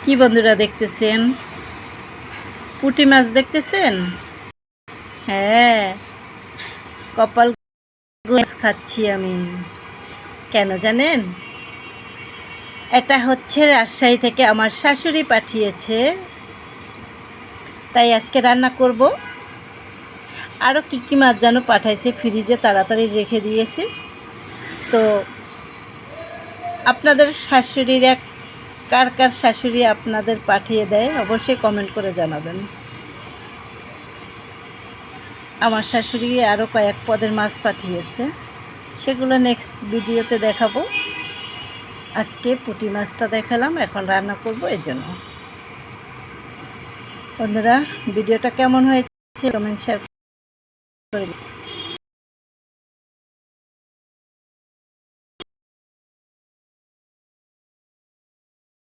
কি বন্ধুরা দেখতেছেন? পুঁটি মাছ দেখতেছেন? হ্যাঁ, কপাল মাছ খাচ্ছি আমি। কেন জানেন? এটা হচ্ছে রাজশাহী থেকে আমার শাশুড়ি পাঠিয়েছে, তাই আজকে রান্না করব। আরও কী কী মাছ যেন পাঠাইছে, ফ্রিজে তাড়াতাড়ি রেখে দিয়েছে। তো আপনাদের শাশুড়িরা কার কার শাশুড়ি আপনাদের পাঠিয়ে দেয় অবশ্যই কমেন্ট করে জানাবেন। আমার শাশুড়ি আরও কয়েক পদের মাছ পাঠিয়েছে, সেগুলো নেক্সট ভিডিওতে দেখাবো। আজকে পুঁটি মাছটা দেখালাম, এখন রান্না করব। এই জন্য বন্ধুরা, ভিডিওটা কেমন হয়েছে কমেন্ট শেয়ার করে দিন।